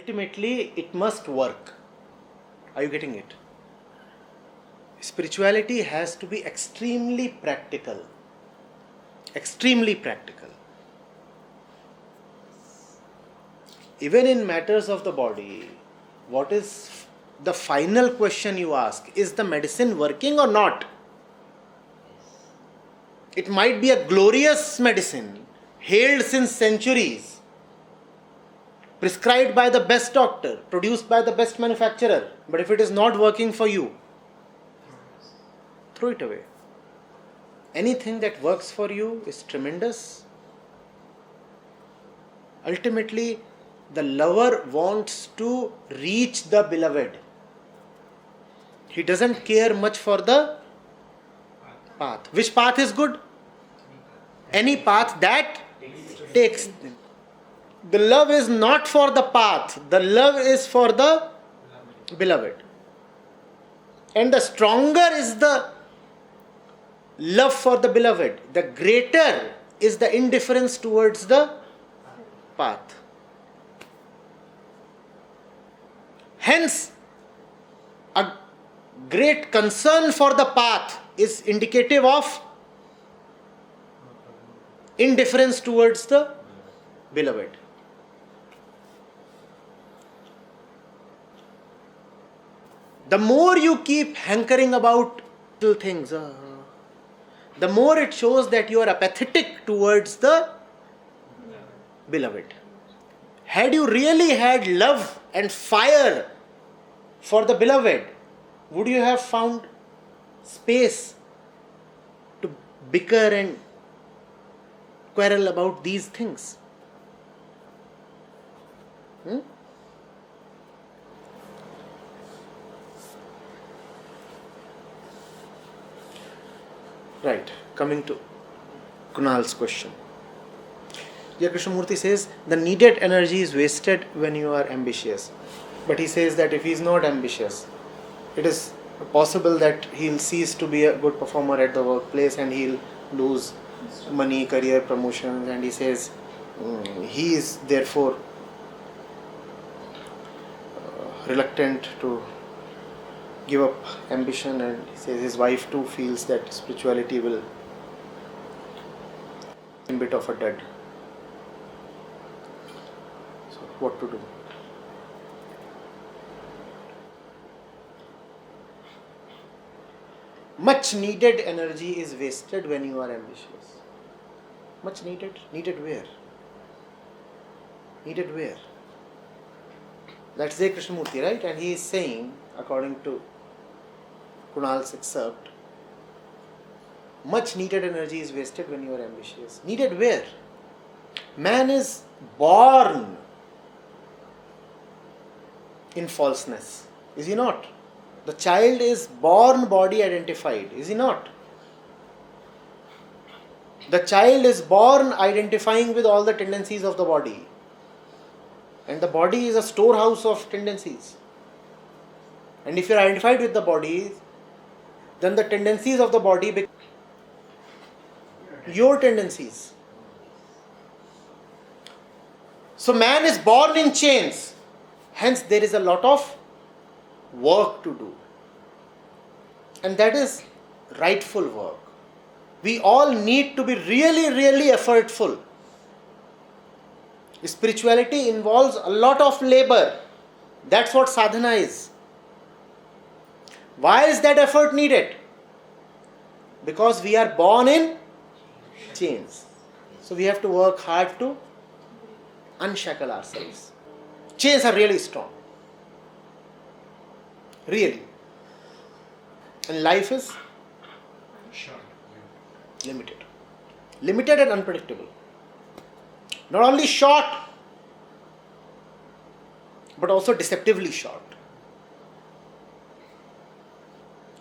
ultimately it must work. Are you getting it? Spirituality has to be extremely practical. Extremely practical. Even in matters of the body, what is the final question you ask? Is the medicine working or not? It might be a glorious medicine, hailed since centuries, prescribed by the best doctor, produced by the best manufacturer. But if it is not working for you, throw it away. Anything that works for you is tremendous. Ultimately, the lover wants to reach the beloved. He doesn't care much for the path. Which path is good? Any path that takes. The love is not for the path. The love is for the beloved. And the stronger is the love for the beloved, the greater is the indifference towards the path. Hence, a great concern for the path is indicative of indifference towards the beloved. The more you keep hankering about things, the more it shows that you are apathetic towards the beloved. Had you really had love and fire for the beloved, would you have found space to bicker and quarrel about these things? Right, coming to Kunal's question. Here Krishnamurti says the needed energy is wasted when you are ambitious. But he says that if he is not ambitious, it is possible that he will cease to be a good performer at the workplace and he will lose money, career, promotions. And he says he is therefore reluctant to give up ambition, and he says his wife too feels that spirituality will be a bit of a dud. So what to do? Much needed energy is wasted when you are ambitious. Much needed? Needed where? Needed where? That's J. Krishnamurti, right? And he is saying, according to Kunal's excerpt, much needed energy is wasted when you are ambitious. Needed where? Man is born in falseness. Is he not? The child is born body identified. Is he not? The child is born identifying with all the tendencies of the body. And the body is a storehouse of tendencies. And if you are identified with the body, then the tendencies of the body become your tendencies. So man is born in chains. Hence there is a lot of work to do. And that is rightful work. We all need to be really, really effortful. Spirituality involves a lot of labor. That's what sadhana is. Why is that effort needed? Because we are born in chains. So we have to work hard to unshackle ourselves. Chains are really strong. Really. And life is limited. Limited and unpredictable. Not only short, but also deceptively short.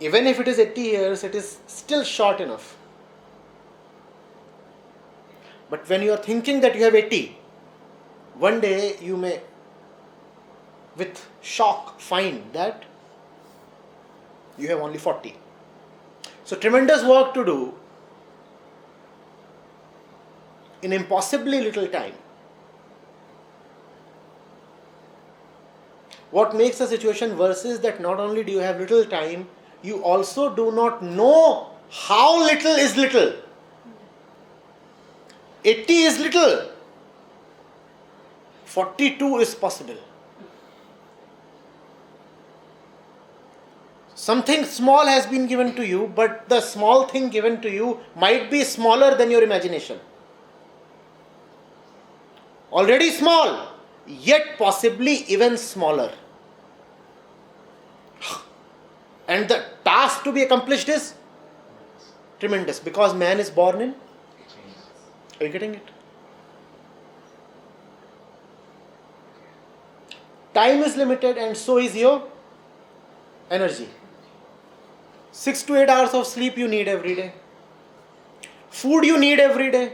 Even if it is 80 years, it is still short enough. But when you are thinking that you have 80, one day you may, with shock, find that you have only 40. So tremendous work to do in impossibly little time. What makes the situation worse is that not only do you have little time, you also do not know how little is little. 80 is little. 42 is possible. Something small has been given to you, but the small thing given to you might be smaller than your imagination. Already small, yet possibly even smaller. And the task to be accomplished is tremendous, because man is born in. Are you getting it? Time is limited and so is your energy. 6 to 8 hours of sleep you need every day. Food you need every day.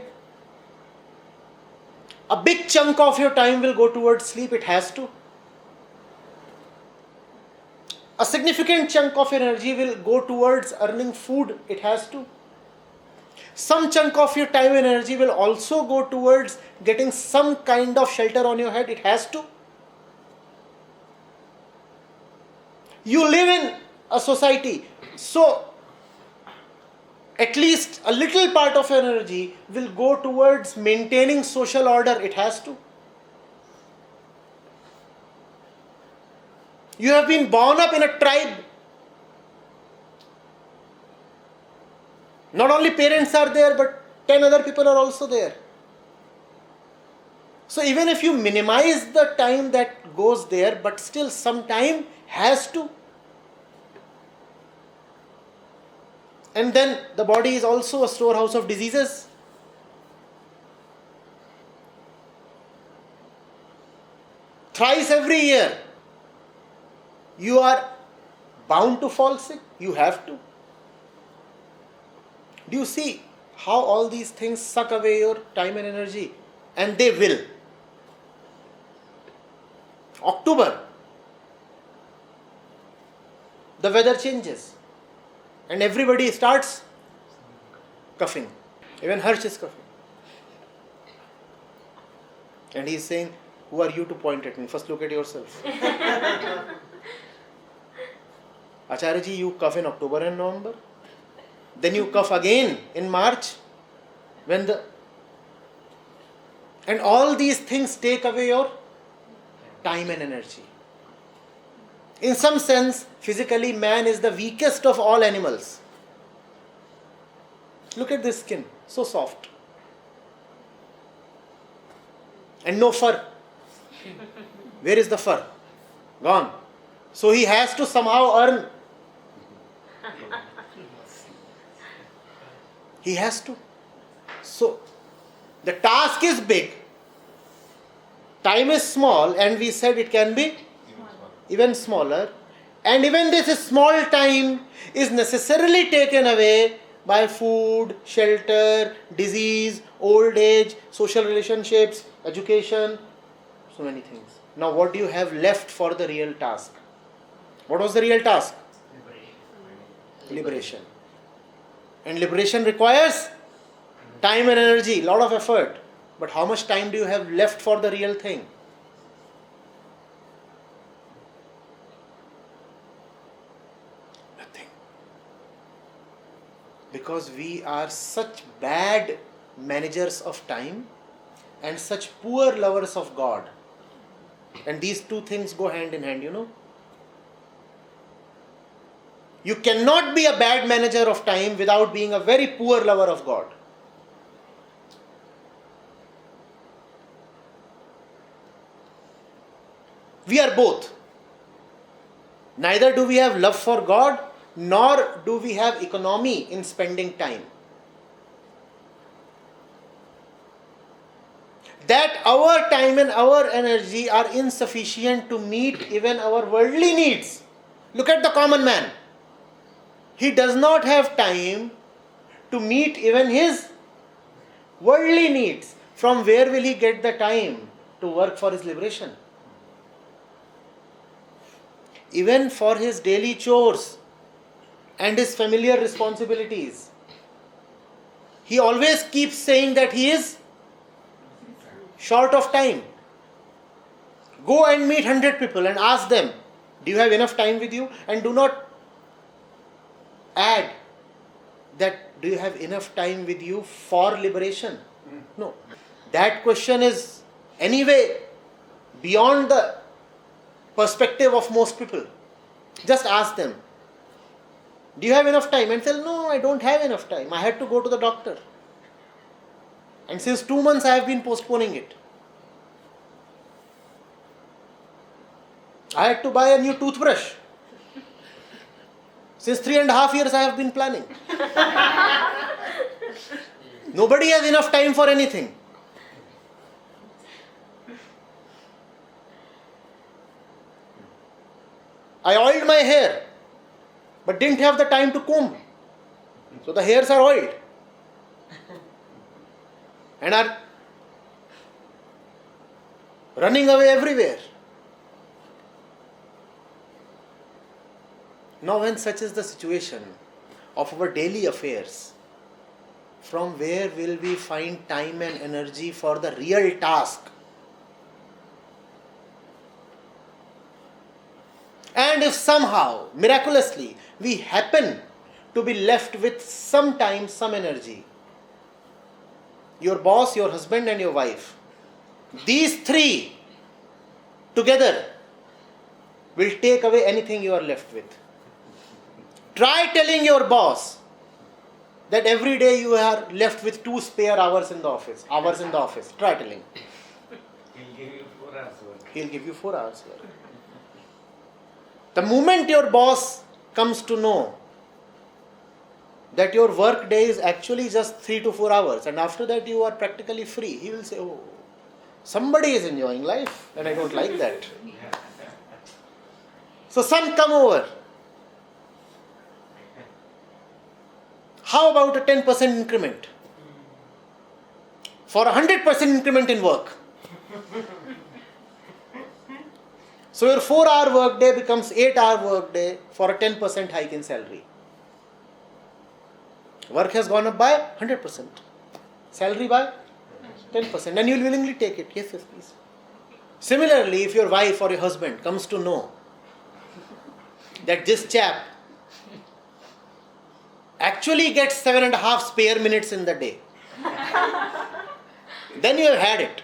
A big chunk of your time will go towards sleep, it has to. A significant chunk of your energy will go towards earning food, it has to. Some chunk of your time and energy will also go towards getting some kind of shelter on your head, it has to. You live in a society, so at least a little part of your energy will go towards maintaining social order, it has to. You have been born up in a tribe. Not only parents are there, but 10 other people are also there. So even if you minimize the time that goes there, but still some time has to. And then the body is also a storehouse of diseases. Thrice every year, you are bound to fall sick. You have to. Do you see how all these things suck away your time and energy? And they will. October, the weather changes. And everybody starts coughing. Even Harsh is coughing. And he is saying, who are you to point at me? First look at yourself. Acharya ji, you cough in October and November. Then you cough again in March. And all these things take away your time and energy. In some sense, physically, man is the weakest of all animals. Look at this skin, so soft. And no fur. Where is the fur? Gone. So he has to somehow earn. He has to. So, the task is big. Time is small, and we said it can be even smaller. And even this small time is necessarily taken away by food, shelter, disease, old age, social relationships, education, so many things. Now what do you have left for the real task? What was the real task? Liberation. And liberation requires time and energy, lot of effort. But how much time do you have left for the real thing? Nothing. Because we are such bad managers of time and such poor lovers of God. And these two things go hand in hand, you know. You cannot be a bad manager of time without being a very poor lover of God. We are both. Neither do we have love for God, nor do we have economy in spending time. That our time and our energy are insufficient to meet even our worldly needs. Look at the common man. He does not have time to meet even his worldly needs. From where will he get the time to work for his liberation? Even for his daily chores and his familiar responsibilities, he always keeps saying that he is short of time. Go and meet 100 people and ask them, do you have enough time with you? And do not add that, do you have enough time with you for liberation? No. That question is anyway beyond the perspective of most people. Just ask them, do you have enough time? And say, no, I don't have enough time. I had to go to the doctor. And since 2 months I have been postponing it. I had to buy a new toothbrush. Since 3.5 years I have been planning. Nobody has enough time for anything. I oiled my hair, but didn't have the time to comb. So the hairs are oiled. And are running away everywhere. Now when such is the situation of our daily affairs, from where will we find time and energy for the real task? And if somehow, miraculously, we happen to be left with some time, some energy, your boss, your husband and your wife, these three together will take away anything you are left with. Try telling your boss that every day you are left with 2 spare hours in the office. Try telling. He'll give you 4 hours work. He'll give you 4 hours work. The moment your boss comes to know that your work day is actually just 3 to 4 hours and after that you are practically free, he will say, oh, somebody is enjoying life and I don't like that. So son, come over. How about a 10% increment? For a 100% increment in work. So your 4-hour work day becomes 8-hour work day for a 10% hike in salary. Work has gone up by 100%. Salary by 10%. And you will willingly take it. Yes, yes, please. Similarly, if your wife or your husband comes to know that this chap actually gets 7.5 spare minutes in the day, then you have had it.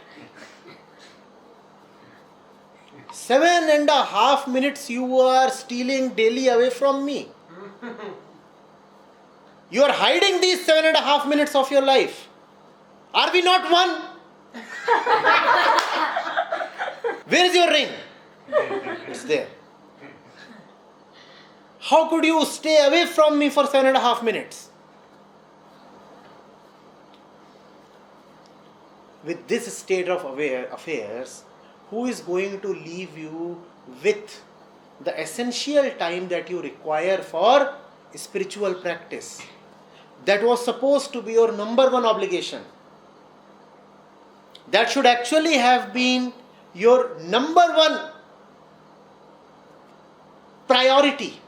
7.5 minutes you are stealing daily away from me. You are hiding these 7.5 minutes of your life. Are we not one? Where is your ring? It's there. How could you stay away from me for 7.5 minutes? With this state of affairs, who is going to leave you with the essential time that you require for spiritual practice? That was supposed to be your number one obligation. That should actually have been your number one priority.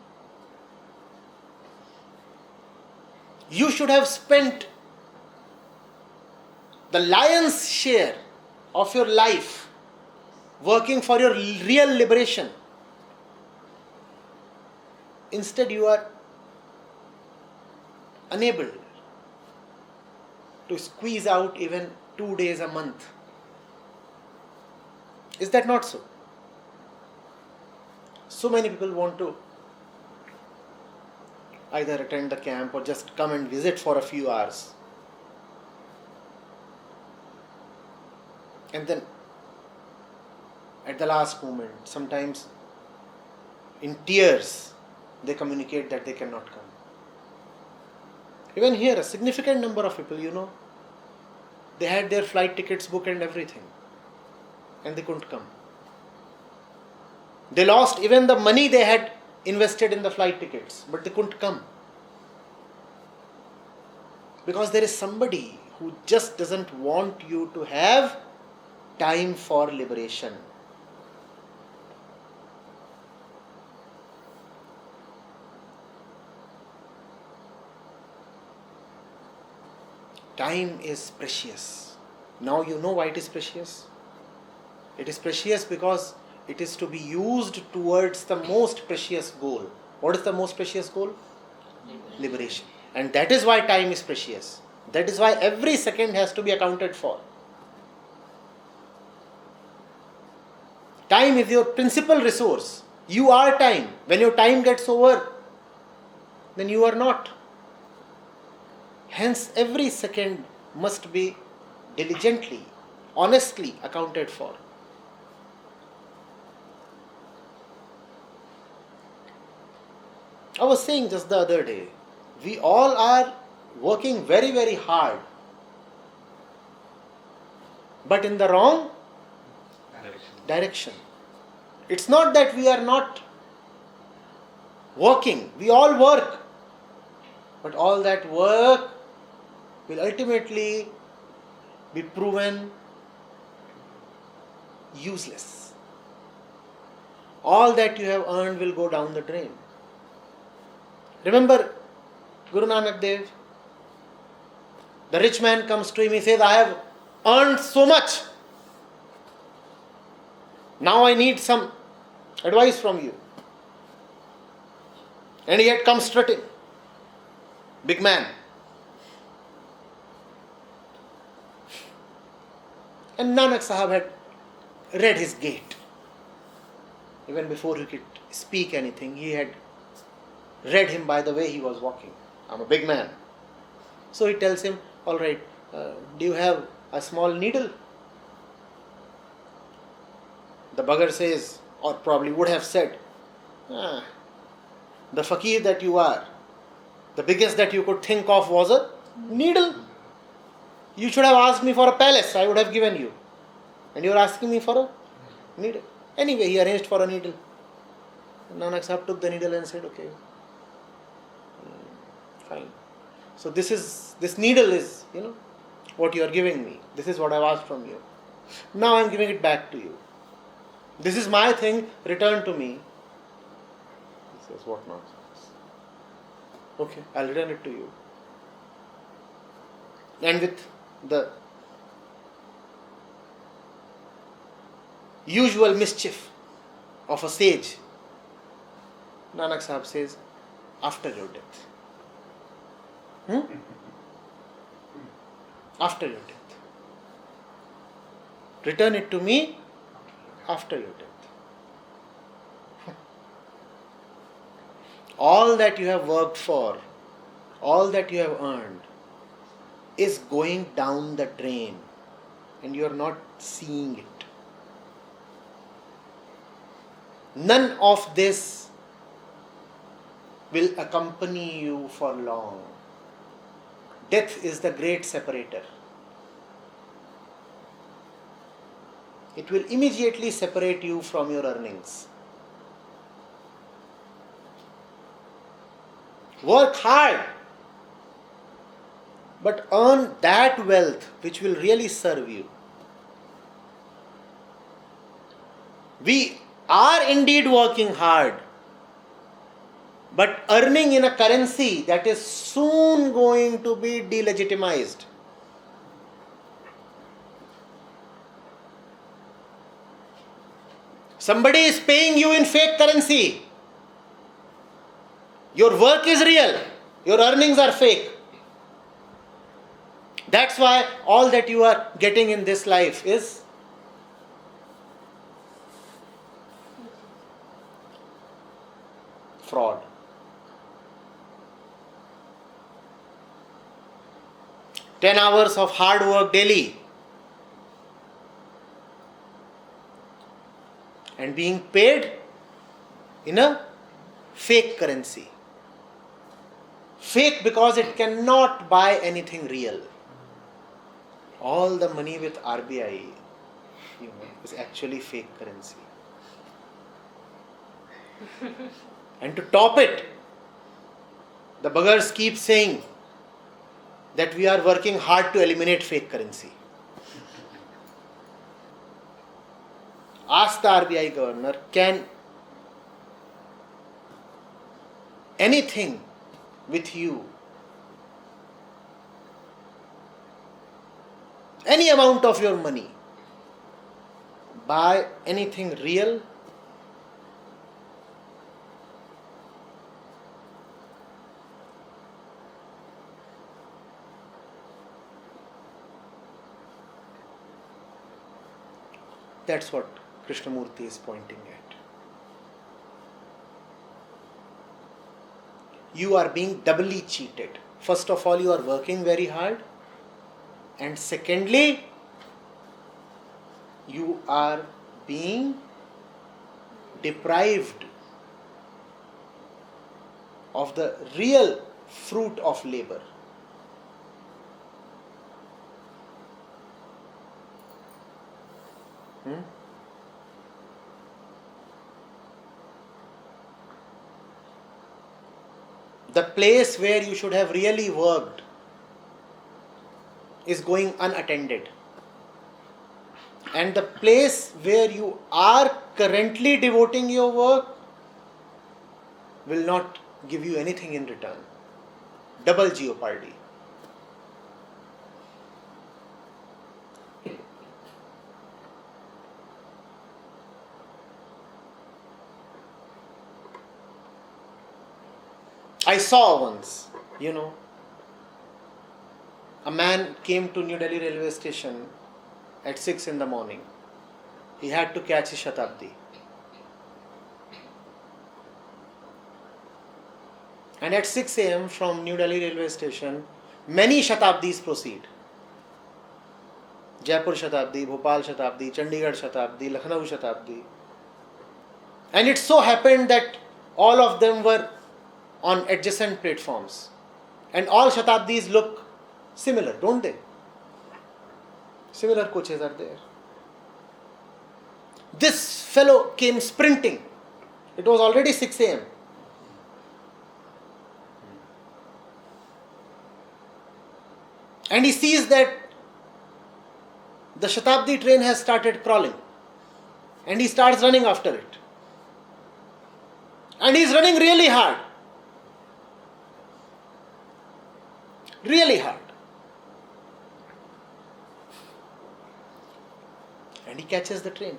You should have spent the lion's share of your life working for your real liberation. Instead, you are unable to squeeze out even 2 days a month. Is that not so? So many people want to either attend the camp or just come and visit for a few hours. And then at the last moment, sometimes in tears, they communicate that they cannot come. Even here, a significant number of people, they had their flight tickets booked and everything, and they couldn't come. They lost even the money they had invested in the flight tickets, but they couldn't come. Because there is somebody who just doesn't want you to have time for liberation. Time is precious. Now you know why it is precious. It is precious because it is to be used towards the most precious goal. What is the most precious goal? Liberation. And that is why time is precious. That is why every second has to be accounted for. Time is your principal resource. You are time. When your time gets over, then you are not. Hence, every second must be diligently, honestly accounted for. I was saying just the other day, we all are working very, very hard, but in the wrong direction. It's not that we are not working, we all work, but all that work will ultimately be proven useless. All that you have earned will go down the drain. Remember Guru Nanak Dev? The rich man comes to him, he says, I have earned so much. Now I need some advice from you. And he had come strutting. Big man. And Nanak Sahab had read his gait. Even before he could speak anything, he had read him by the way he was walking. I'm a big man. So he tells him, all right, do you have a small needle? The beggar says, or probably would have said, the fakir that you are, the biggest that you could think of was a needle. You should have asked me for a palace, I would have given you. And you are asking me for a needle. Anyway, he arranged for a needle. Nanak Sahib took the needle and said, okay, fine. So this needle is, what you are giving me. This is what I have asked from you. Now I am giving it back to you. This is my thing, return to me. He says, what nonsense. Okay, I'll return it to you. And with the usual mischief of a sage, Nanak Sahib says, after your death. After your death. Return it to me after your death. All that you have worked for, all that you have earned, is going down the drain and you are not seeing it. None of this will accompany you for long. Death is the great separator. It will immediately separate you from your earnings. Work hard, but earn that wealth which will really serve you. We are indeed working hard, but earning in a currency that is soon going to be delegitimized. Somebody is paying you in fake currency. Your work is real, your earnings are fake. That's why all that you are getting in this life is fraud. "10 hours of hard work daily and being paid in a fake currency. Fake because it cannot buy anything real. All the money with RBI is actually fake currency. And to top it, the beggars keep saying that we are working hard to eliminate fake currency. Ask the RBI governor, can anything with you, any amount of your money, buy anything real? That's what Krishnamurti is pointing at. You are being doubly cheated. First of all, you are working very hard, and secondly, you are being deprived of the real fruit of labor. The place where you should have really worked is going unattended. And the place where you are currently devoting your work will not give you anything in return. Double jeopardy. I saw once, a man came to New Delhi railway station at 6 in the morning. He had to catch his Shatabdi. And at 6 a.m. from New Delhi railway station, many Shatabdis proceed. Jaipur Shatabdi, Bhopal Shatabdi, Chandigarh Shatabdi, Lucknow Shatabdi. And it so happened that all of them were on adjacent platforms. And all Shatabdis look similar, don't they? Similar coaches are there. This fellow came sprinting. It was already 6 a.m. And he sees that the Shatabdi train has started crawling. And he starts running after it. And he's running really hard. Really hard. And he catches the train.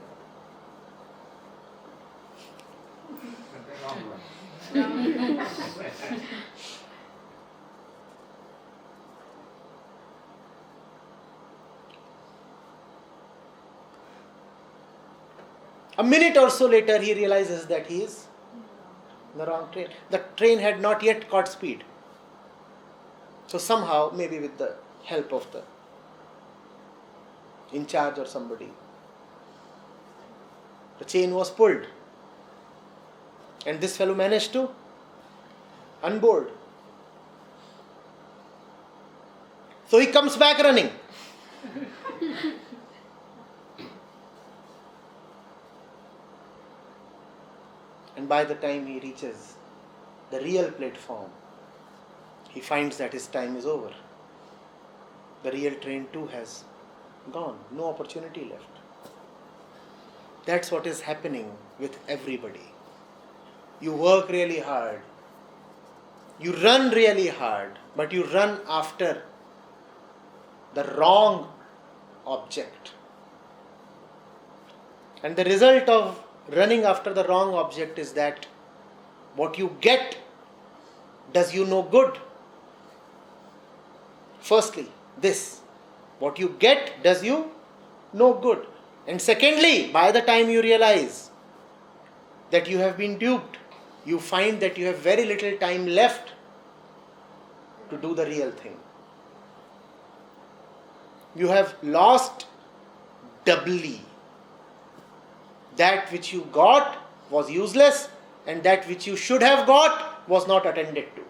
A minute or so later, he realizes that he is in the wrong train. The train had not yet caught speed. So somehow, maybe with the help of the in charge or somebody, the chain was pulled. And this fellow managed to unboard. So he comes back running. And by the time he reaches the real platform, he finds that his time is over. The real train too has gone. No opportunity left. That's what is happening with everybody. You work really hard. You run really hard, but you run after the wrong object. And the result of running after the wrong object is that what you get does you no good. Firstly, this. What you get does you no good. And secondly, by the time you realize that you have been duped, you find that you have very little time left to do the real thing. You have lost doubly. That which you got was useless, and that which you should have got was not attended to.